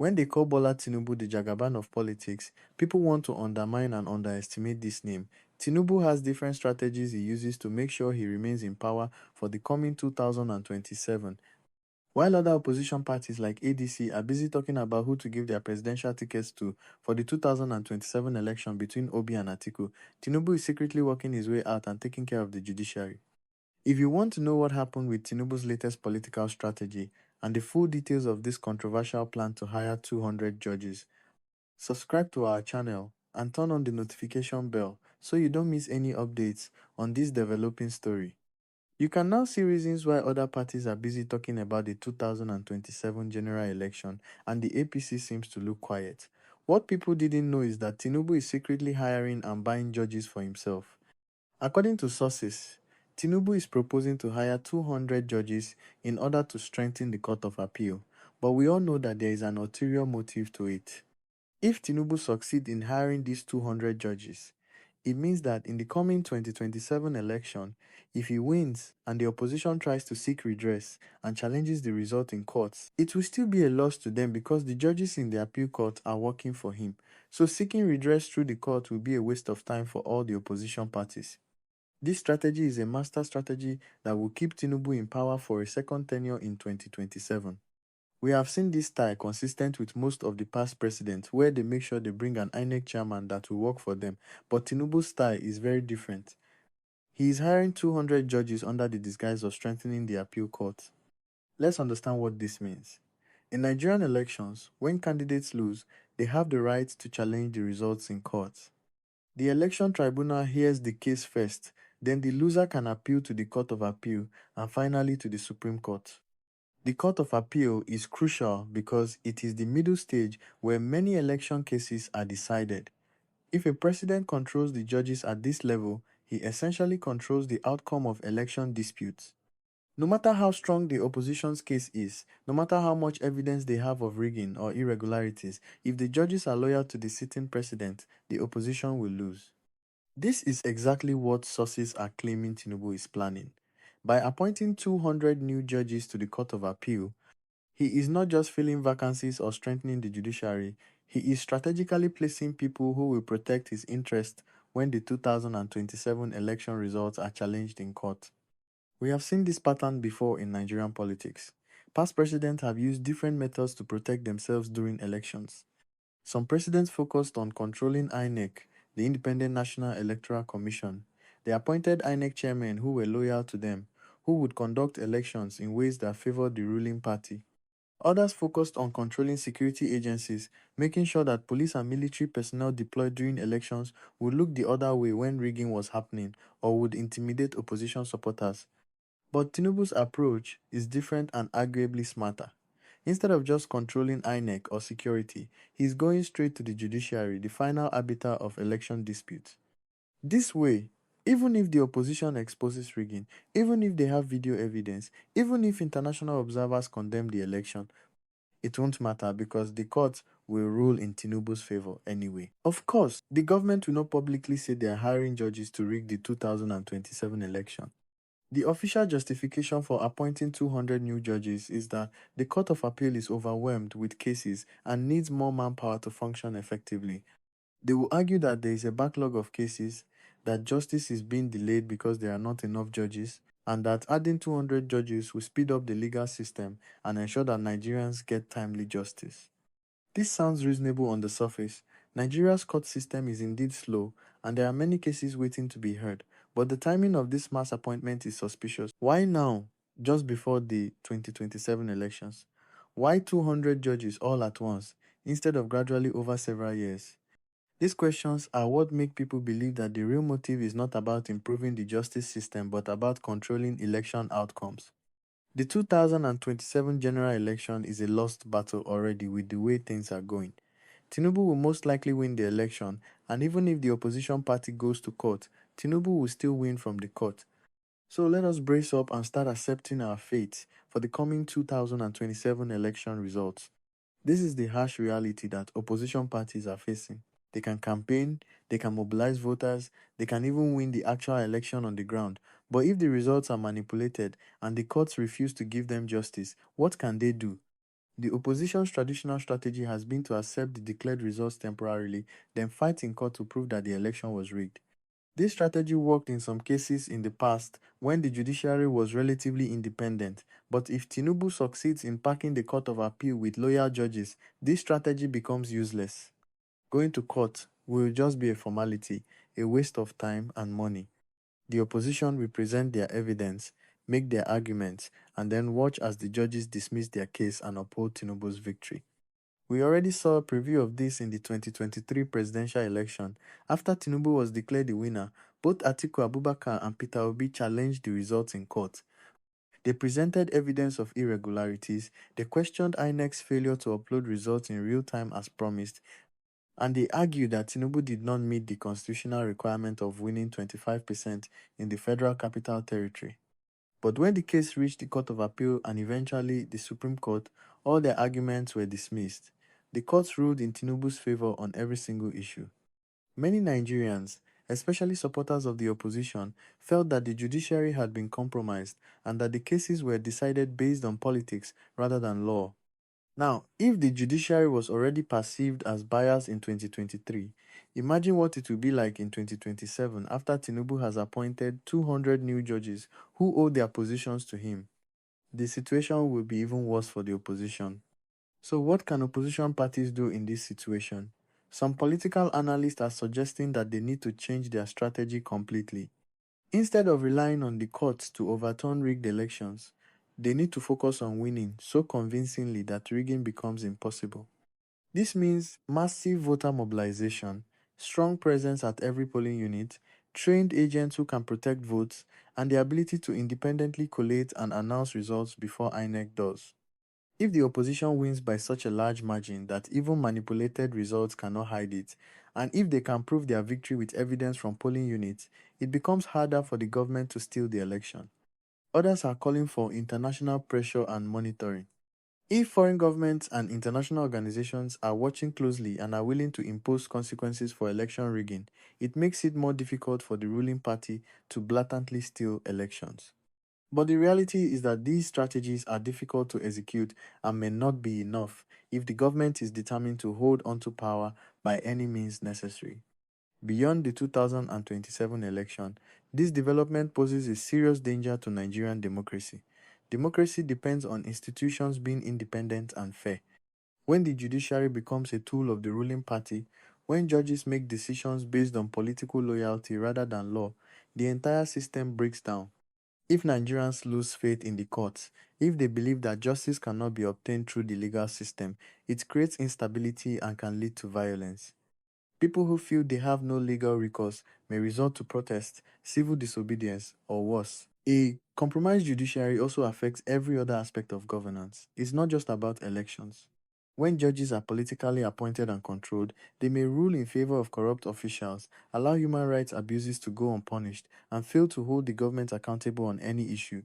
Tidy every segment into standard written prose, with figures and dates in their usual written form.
When they call Bola Tinubu the Jagaban of politics, people want to undermine and underestimate this name. Tinubu has different strategies he uses to make sure he remains in power for the coming 2027. While other opposition parties like ADC are busy talking about who to give their presidential tickets to for the 2027 election between Obi and Atiku, Tinubu is secretly working his way out and taking care of the judiciary. If you want to know what happened with Tinubu's latest political strategy and the full details of this controversial plan to hire 200 judges, subscribe to our channel and turn on the notification bell so you don't miss any updates on this developing story. You can now see reasons why other parties are busy talking about the 2027 general election and the APC seems to look quiet. What people didn't know is that Tinubu is secretly hiring and buying judges for himself. According to sources, Tinubu is proposing to hire 200 judges in order to strengthen the Court of Appeal, but we all know that there is an ulterior motive to it. If Tinubu succeeds in hiring these 200 judges, it means that in the coming 2027 election, if he wins and the opposition tries to seek redress and challenges the result in courts, it will still be a loss to them because the judges in the appeal court are working for him. So seeking redress through the court will be a waste of time for all the opposition parties. This strategy is a master strategy that will keep Tinubu in power for a second tenure in 2027. We have seen this style consistent with most of the past presidents where they make sure they bring an INEC chairman that will work for them, but Tinubu's style is very different. He is hiring 200 judges under the disguise of strengthening the appeal court. Let's understand what this means. In Nigerian elections, when candidates lose, they have the right to challenge the results in court. The election tribunal hears the case first, then the loser can appeal to the Court of Appeal and finally to the Supreme Court. The Court of Appeal is crucial because it is the middle stage where many election cases are decided. If a president controls the judges at this level, he essentially controls the outcome of election disputes. No matter how strong the opposition's case is, no matter how much evidence they have of rigging or irregularities, if the judges are loyal to the sitting president, the opposition will lose. This is exactly what sources are claiming Tinubu is planning. By appointing 200 new judges to the Court of Appeal, he is not just filling vacancies or strengthening the judiciary, he is strategically placing people who will protect his interests when the 2027 election results are challenged in court. We have seen this pattern before in Nigerian politics. Past presidents have used different methods to protect themselves during elections. Some presidents focused on controlling INEC, the Independent National Electoral Commission. They appointed INEC chairmen who were loyal to them, who would conduct elections in ways that favored the ruling party. Others focused on controlling security agencies, making sure that police and military personnel deployed during elections would look the other way when rigging was happening or would intimidate opposition supporters. But Tinubu's approach is different and arguably smarter. Instead of just controlling INEC or security, he's going straight to the judiciary, the final arbiter of election disputes. This way, even if the opposition exposes rigging, even if they have video evidence, even if international observers condemn the election, it won't matter because the court will rule in Tinubu's favor anyway. Of course, the government will not publicly say they are hiring judges to rig the 2027 election. The official justification for appointing 200 new judges is that the Court of Appeal is overwhelmed with cases and needs more manpower to function effectively. They will argue that there is a backlog of cases, that justice is being delayed because there are not enough judges, and that adding 200 judges will speed up the legal system and ensure that Nigerians get timely justice. This sounds reasonable on the surface. Nigeria's court system is indeed slow, and there are many cases waiting to be heard. But the timing of this mass appointment is suspicious. Why now, just before the 2027 elections? Why 200 judges all at once, instead of gradually over several years? These questions are what make people believe that the real motive is not about improving the justice system but about controlling election outcomes. The 2027 general election is a lost battle already with the way things are going. Tinubu will most likely win the election, and even if the opposition party goes to court, Tinubu will still win from the court. So let us brace up and start accepting our fate for the coming 2027 election results. This is the harsh reality that opposition parties are facing. They can campaign, they can mobilize voters, they can even win the actual election on the ground. But if the results are manipulated and the courts refuse to give them justice, what can they do? The opposition's traditional strategy has been to accept the declared results temporarily, then fight in court to prove that the election was rigged. This strategy worked in some cases in the past when the judiciary was relatively independent, but if Tinubu succeeds in packing the Court of Appeal with loyal judges, this strategy becomes useless. Going to court will just be a formality, a waste of time and money. The opposition will present their evidence, make their arguments, and then watch as the judges dismiss their case and uphold Tinubu's victory. We already saw a preview of this in the 2023 presidential election. After Tinubu was declared the winner, both Atiku Abubakar and Peter Obi challenged the results in court. They presented evidence of irregularities, they questioned INEC's failure to upload results in real time as promised, and they argued that Tinubu did not meet the constitutional requirement of winning 25% in the Federal Capital Territory. But when the case reached the Court of Appeal and eventually the Supreme Court, all their arguments were dismissed. The court ruled in Tinubu's favor on every single issue. Many Nigerians, especially supporters of the opposition, felt that the judiciary had been compromised and that the cases were decided based on politics rather than law. Now, if the judiciary was already perceived as biased in 2023, imagine what it will be like in 2027 after Tinubu has appointed 200 new judges who owe their positions to him. The situation will be even worse for the opposition. So, what can opposition parties do in this situation? Some political analysts are suggesting that they need to change their strategy completely. Instead of relying on the courts to overturn rigged elections, they need to focus on winning so convincingly that rigging becomes impossible. This means massive voter mobilization, strong presence at every polling unit, trained agents who can protect votes, and the ability to independently collate and announce results before INEC does. If the opposition wins by such a large margin that even manipulated results cannot hide it, and if they can prove their victory with evidence from polling units, it becomes harder for the government to steal the election. Others are calling for international pressure and monitoring. If foreign governments and international organizations are watching closely and are willing to impose consequences for election rigging, it makes it more difficult for the ruling party to blatantly steal elections. But the reality is that these strategies are difficult to execute and may not be enough if the government is determined to hold onto power by any means necessary. Beyond the 2027 election, this development poses a serious danger to Nigerian democracy. Democracy depends on institutions being independent and fair. When the judiciary becomes a tool of the ruling party, when judges make decisions based on political loyalty rather than law, the entire system breaks down. If Nigerians lose faith in the courts, if they believe that justice cannot be obtained through the legal system, it creates instability and can lead to violence. People who feel they have no legal recourse may resort to protest, civil disobedience, or worse. A compromised judiciary also affects every other aspect of governance. It's not just about elections. When judges are politically appointed and controlled, they may rule in favor of corrupt officials, allow human rights abuses to go unpunished, and fail to hold the government accountable on any issue.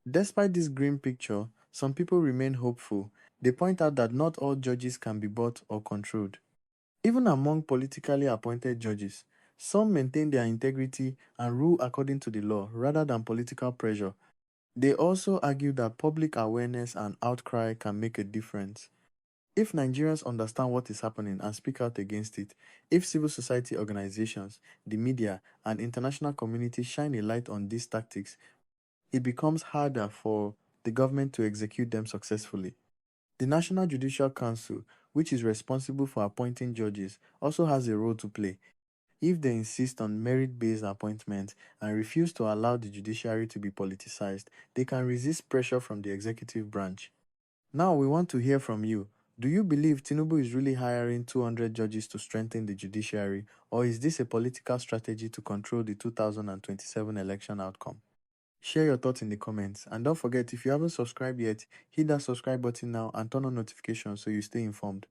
Despite this grim picture, some people remain hopeful. They point out that not all judges can be bought or controlled. Even among politically appointed judges, some maintain their integrity and rule according to the law rather than political pressure. They also argue that public awareness and outcry can make a difference. If Nigerians understand what is happening and speak out against it, if civil society organizations, the media, and international communities shine a light on these tactics, it becomes harder for the government to execute them successfully. The National Judicial Council, which is responsible for appointing judges, also has a role to play. If they insist on merit-based appointments and refuse to allow the judiciary to be politicized, they can resist pressure from the executive branch. Now we want to hear from you. Do you believe Tinubu is really hiring 200 judges to strengthen the judiciary, or is this a political strategy to control the 2027 election outcome? Share your thoughts in the comments, and don't forget, if you haven't subscribed yet, hit that subscribe button now and turn on notifications so you stay informed.